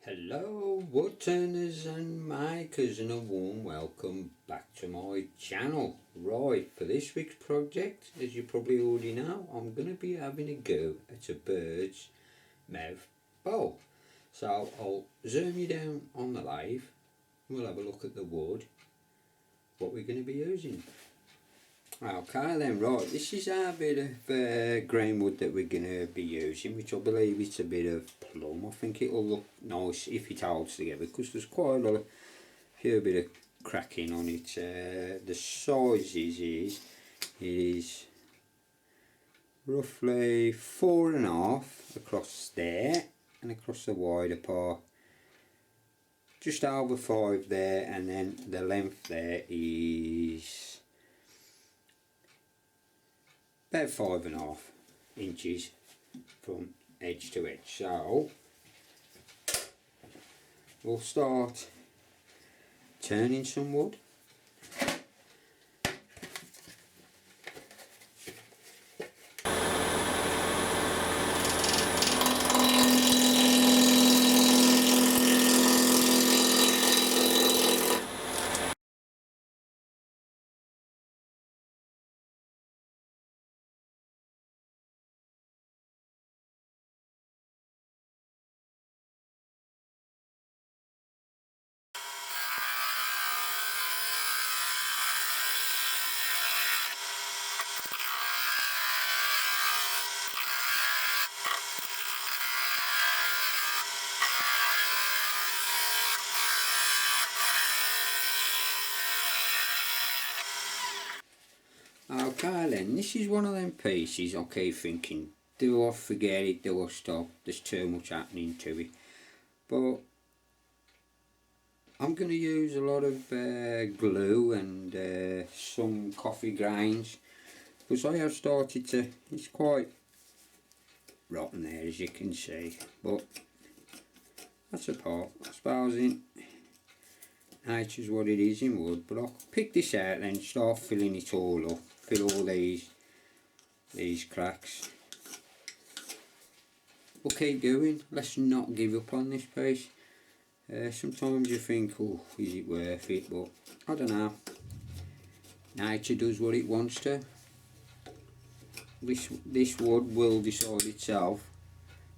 Hello wood turners and makers, and a warm welcome back to my channel. Right, for this week's project, as you probably already know, I'm going to be having a go at a bird's mouth bowl. So I'll zoom you down on the lathe, we'll have a look at the wood, what we're going to be using. Okay then, right, this is our bit of grain wood that we're going to be using, which I believe it's a bit of plum. I think it'll look nice if it holds together, because there's quite a lot of, few bit of cracking on it. The size is, it is roughly 4.5 across there, and across the wider part just over 5 there, and then the length there is about 5.5 inches from edge to edge. So we'll start turning some wood. Okay then, this is one of them pieces I keep thinking, do I forget it, do I stop, there's too much happening to it. But I'm going to use a lot of glue and some coffee grains, because I have started to, it's quite rotten there as you can see, but that's a part, I suppose nature's what it is in wood. But I'll pick this out and start filling it all up, fill all these cracks. We'll keep going, let's not give up on this piece. Sometimes you think, oh, is it worth it, but I don't know, nature does what it wants to. This wood will decide itself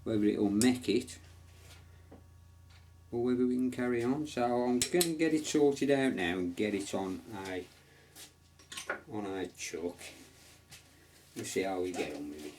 whether it will make it or whether we can carry on. So I'm going to get it sorted out now and get it on a chuck. We'll see how we get on with it.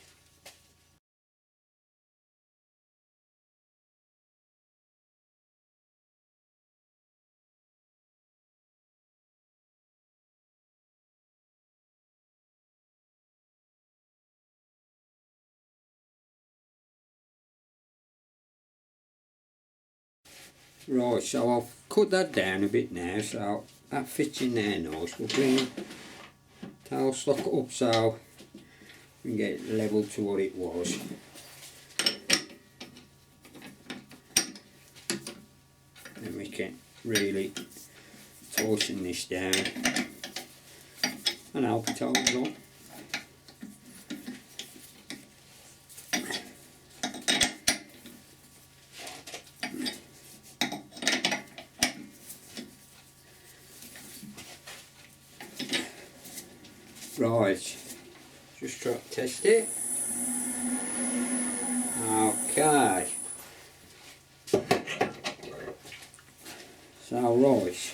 Right, so I've cut that down a bit now, so that fits in there nice. We'll bring tail stock up so we can get it level to what it was. Then we can really tighten this down and help it hold on. Right, just try to test it. Okay. So right,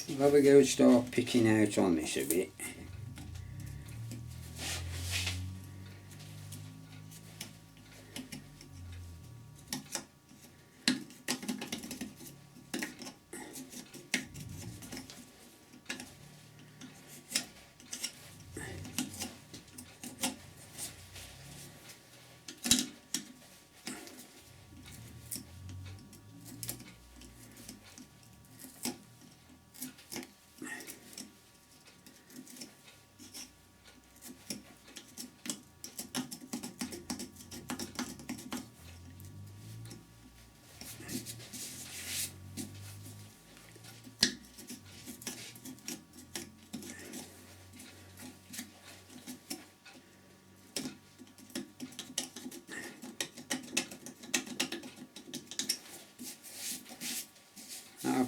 I'll have a go and start picking out on this a bit.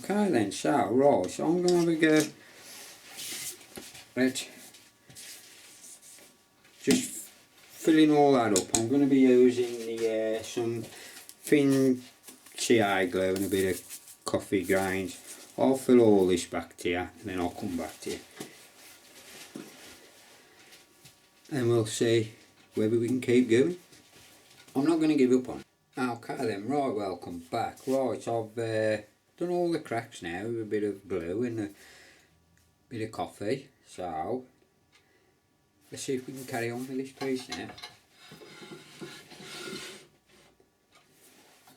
Okay then, so right, so I'm going to have a go at just filling all that up. I'm going to be using the some thin CI glue and a bit of coffee grains. I'll fill all this back to you and then I'll come back to you. And we'll see whether we can keep going. I'm not going to give up on it. Okay then, right, welcome back. Right, I've done all the cracks now with a bit of glue and a bit of coffee. So, let's see if we can carry on with this piece now.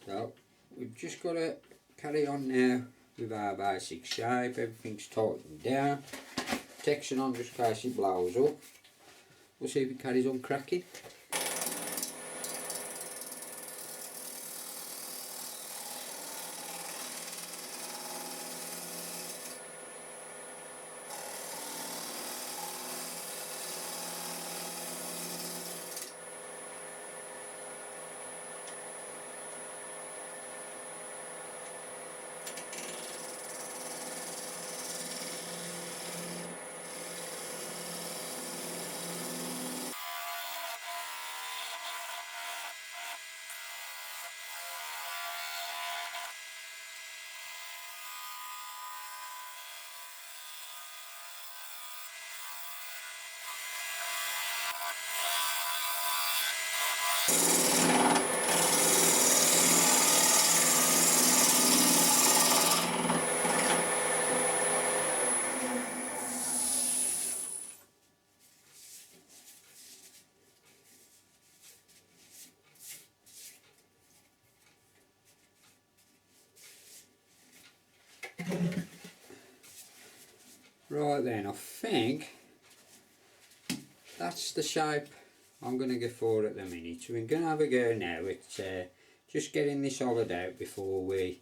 So, we've just got to carry on now with our basic shape. Everything's tightened down. Protection on just in case it blows up. We'll see if it carries on cracking. Right then, I think that's the shape I'm going to go for at the minute. So we're going to have a go now at just getting this hollowed out before we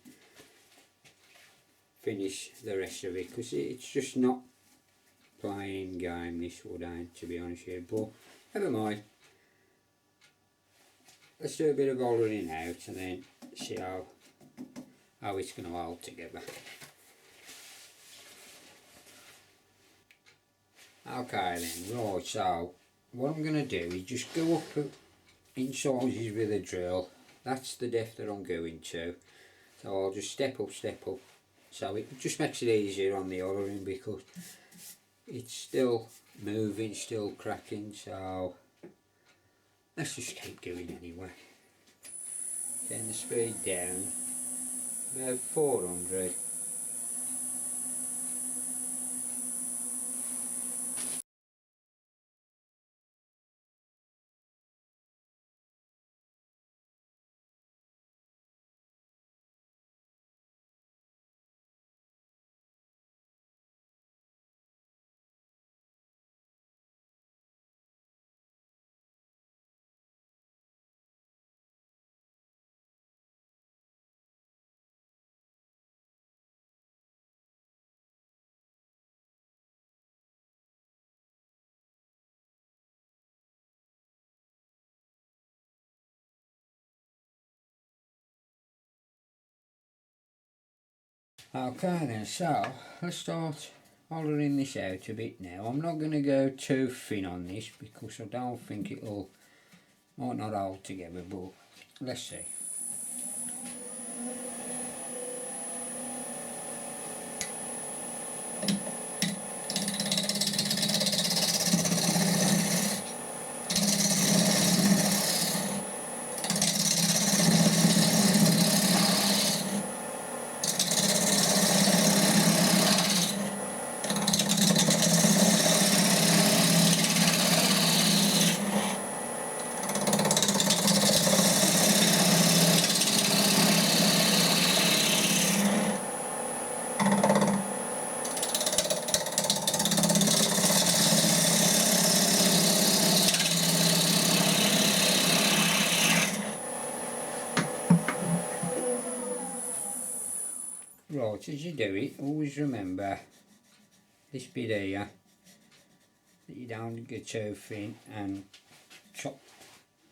finish the rest of it, because it's just not playing game this wood ain't, to be honest with you, but never mind. Let's do a bit of hollowing out and then see how it's going to hold together. Okay then, right, so what I'm going to do is just go up in sizes with a drill. That's the depth that I'm going to. So I'll just step up. So it just makes it easier on the hollowing because it's still moving, still cracking, so let's just keep going anyway. Turn the speed down, about 400. Okay then, so let's start hollowing this out a bit now. I'm not going to go too thin on this because I don't think might not hold together, but let's see. Right, as you do it, always remember this bit here, that you don't get too thin and chop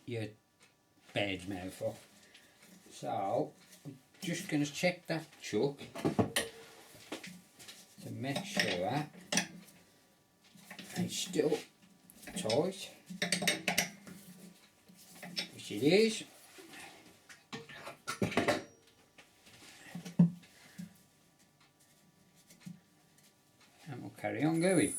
your bird's mouth off. So, just going to check that chuck. make sure it's still tight, which it is. And we'll carry on going.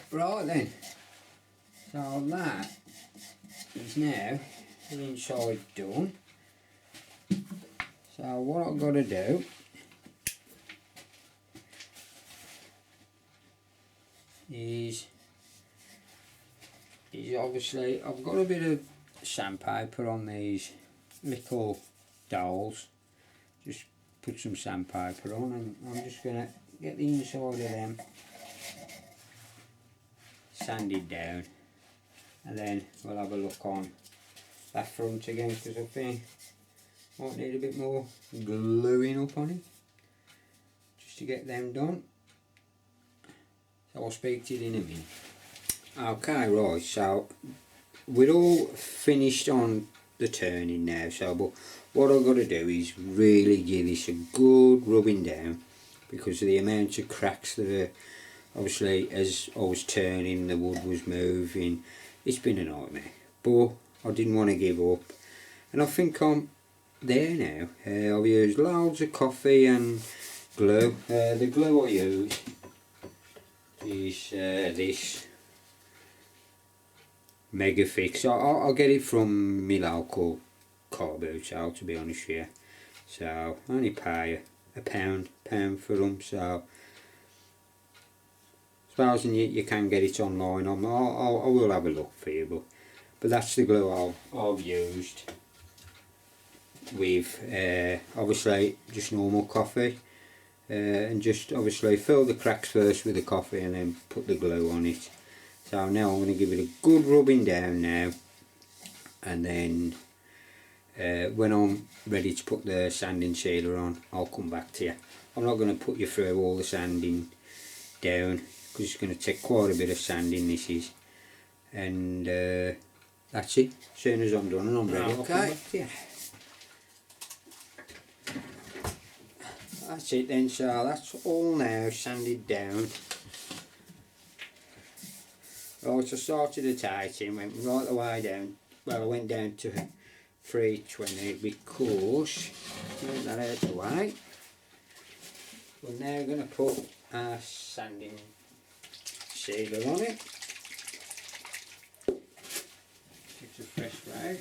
Right then, so that is now the inside done. So what I've got to do is obviously I've got a bit of sandpaper on these little dowels. Just put some sandpaper on, and I'm just going to get the inside of them sanded down, and then we'll have a look on that front again, because I think might need a bit more gluing up on it just to get them done. So I'll speak to you in a minute. Okay, right, so we're all finished on the turning now, so but what I've got to do is really give this a good rubbing down, because of the amount of cracks that are, obviously as I was turning the wood was moving. It's been a nightmare, but I didn't want to give up, and I think I'm there now. I've used loads of coffee and glue. The glue I use is this Mega Fix. I'll get it from my local car boot sale, to be honest with you. So I only pay a pound for them. So supposing you can get it online, I will have a look for you. But that's the glue I've used with obviously just normal coffee, and just obviously fill the cracks first with the coffee and then put the glue on it. So now I'm going to give it a good rubbing down now, and then when I'm ready to put the sanding sealer on, I'll come back to you. I'm not going to put you through all the sanding down, because it's going to take quite a bit of sanding, this is, and that's it. As soon as I'm done and I'm ready, I'll come back to you. That's it then, so that's all now sanded down. Right, I started at 80 and went right the way down. Well, I went down to 320 because, get that out of the way. We're now going to put our sanding sealer on it. It's a fresh rag.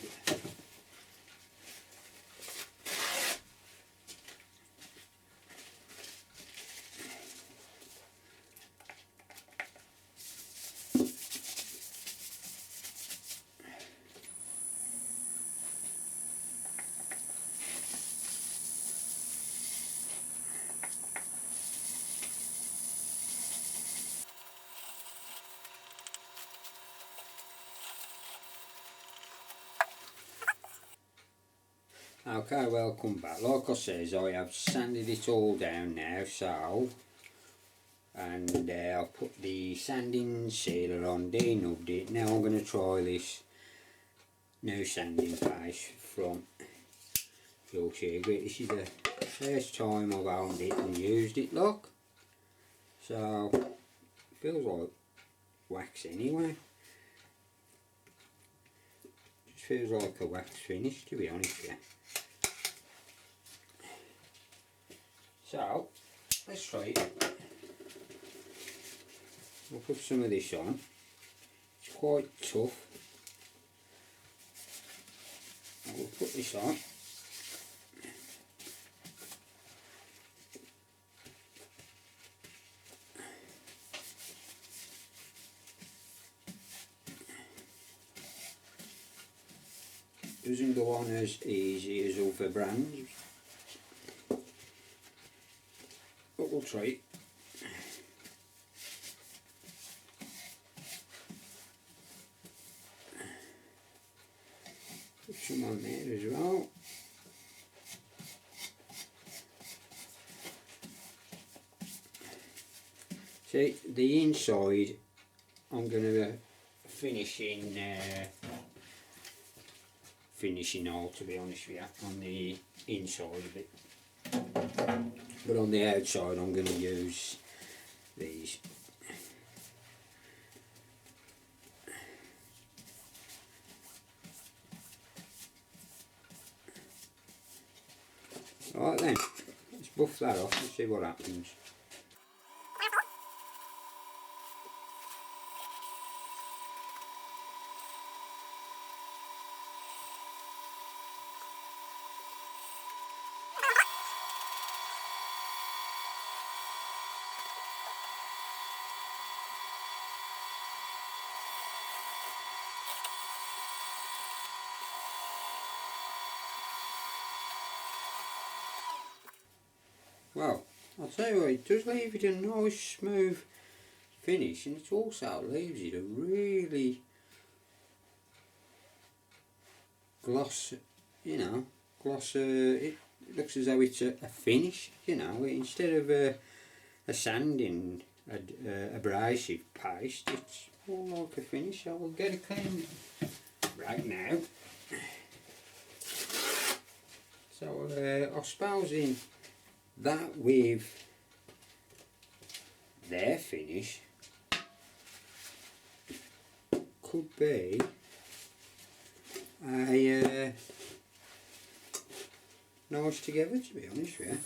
Okay, welcome back. Like I says, I have sanded it all down now, so, and I'll put the sanding sealer on, denubbed it. Now I'm going to try this new sanding paste from Yorkshire Grit. This is the first time I've owned it and used it, look. So, it feels like wax anyway. Just feels like a wax finish, to be honest with you. So, let's try it. We'll put some of this on. It's quite tough. We'll put this on. doesn't go on as easy as other brands, but we'll try it. Put some on there as well. See, the inside I'm going to finishing all, to be honest with you, on the inside of it, but on the outside I'm going to use these. Right then, let's buff that off and see what happens. Well, I'll tell you what, it does leave it a nice smooth finish, and it also leaves it a really gloss, it looks as though it's a finish, instead of a sanding abrasive paste, it's more like a finish. So we'll get it cleaned right now. So I'll spouse in that with their finish could be a nice together, to be honest with you.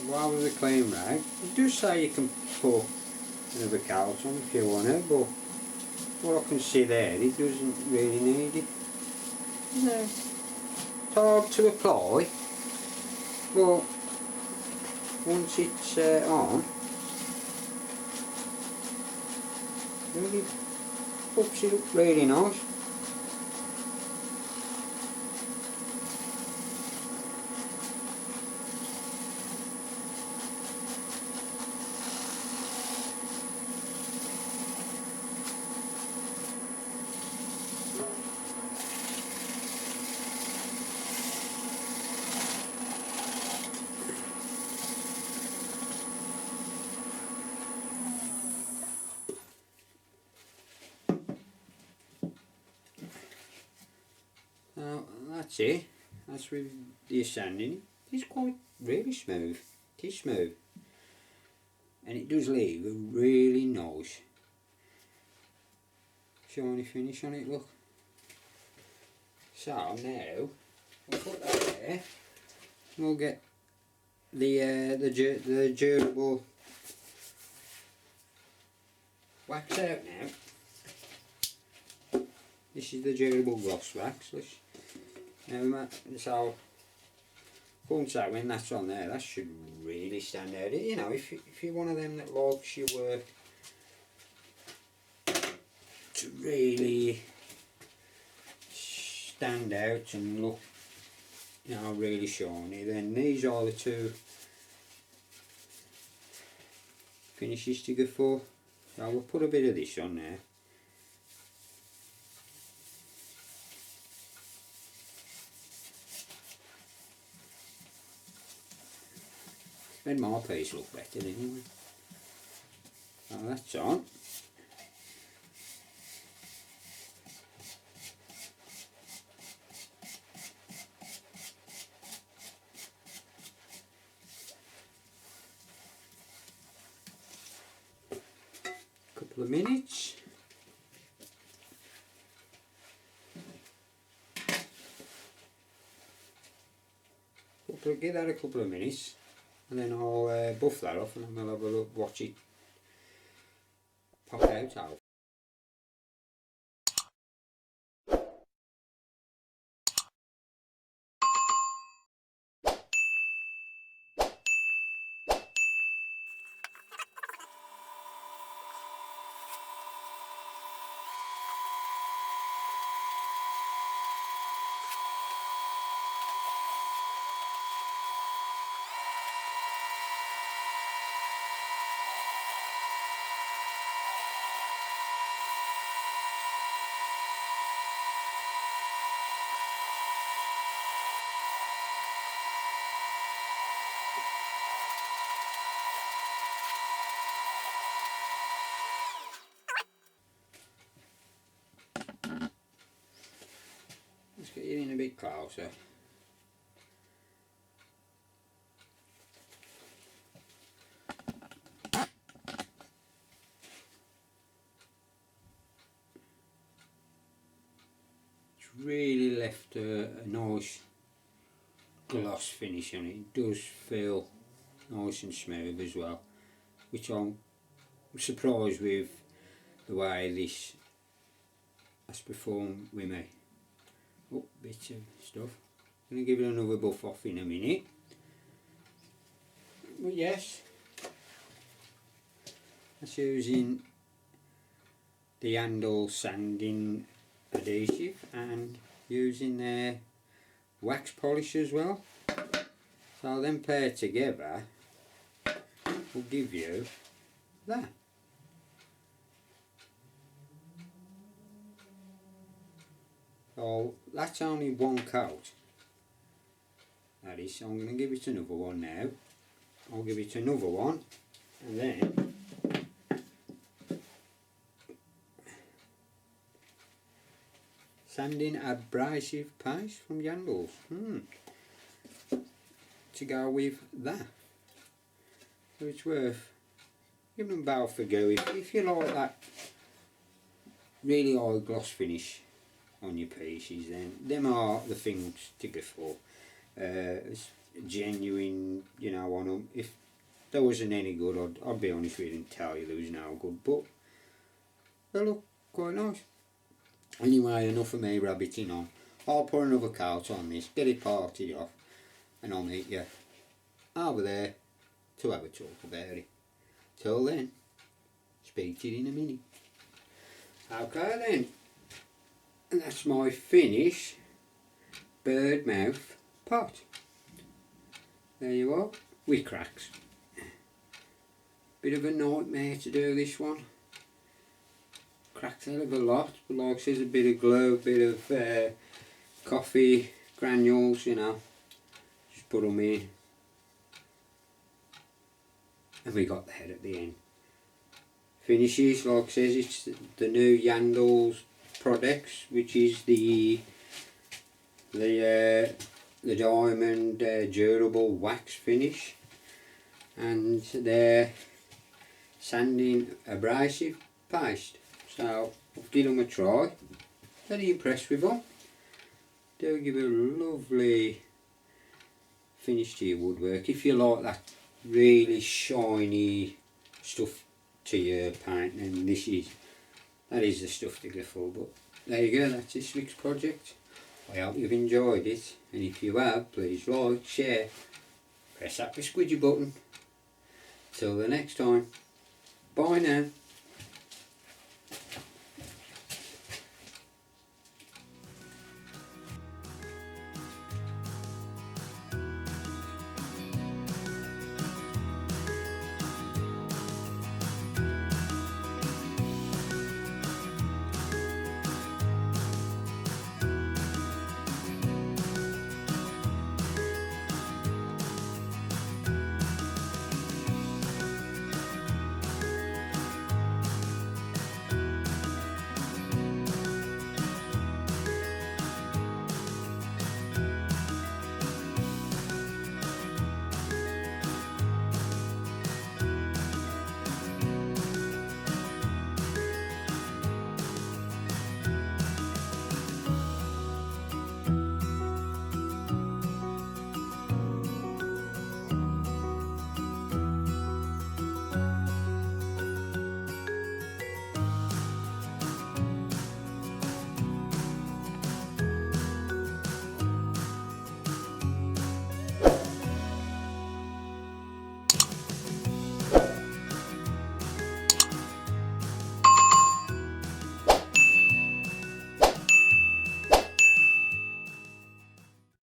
While with the clean rag, it does say you can put another coat on if you want to, but what I can see there, it doesn't really need it. No. It's hard to apply, but once it's on, really puts it up really nice. Now that's it. That's with the sanding. It's quite really smooth. It is smooth, and it does leave a really nice shiny finish on it. Look. So now we'll put that there. We'll get the durable wax out now. This is the durable gloss wax. So once that, when that's on there, that should really stand out. If you're one of them that likes your work to really stand out and look, really shiny, then these are the two finishes to go for. So we'll put a bit of this on there. Made my piece look better anyway. So that's on. Couple of minutes. Give that a couple of minutes, and then I'll buff that off, and then we'll have a look, watch it pop out. bit closer. It's really left a nice gloss finish on it. It does feel nice and smooth as well, which I'm surprised with the way this has performed with me. Oh, bits of stuff. I'm going to give it another buff off in a minute. But yes, that's using the handle sanding adhesive and using their wax polish as well. So them paired together will give you that. So that's only one coat. That is, so I'm going to give it another one now. I'll give it another one and then sanding abrasive paste from Yandles to go with that. So it's worth giving them both a go if you like that really high gloss finish on your pieces. Then them are the things to go for. It's genuine, you know, on them. If there wasn't any good, I'd be honest with you and tell you there was no good, but they look quite nice. Anyway, enough of me rabbiting on. I'll put another coat on this, get it parted off, and I'll meet you over there to have a talk about it. Till then, speak to you in a minute. Okay then, and that's my finish bird mouth pot. There you are, with cracks. Bit of a nightmare to do this one. Cracked a hell of a lot, but like I says, a bit of glue, a bit of coffee granules, you know. Just put them in. And we got the head at the end. Finishes, like I says, it's the new Yandles products, which is the diamond durable wax finish, and their sanding abrasive paste. So I've given them a try. Very impressed with them. They'll give a lovely finish to your woodwork. If you like that really shiny stuff to your paint, then that is the stuff to go for. But there you go, that's this week's project. I hope you've enjoyed it, and if you have, please like, share, press that squidgy button. Till the next time, bye now.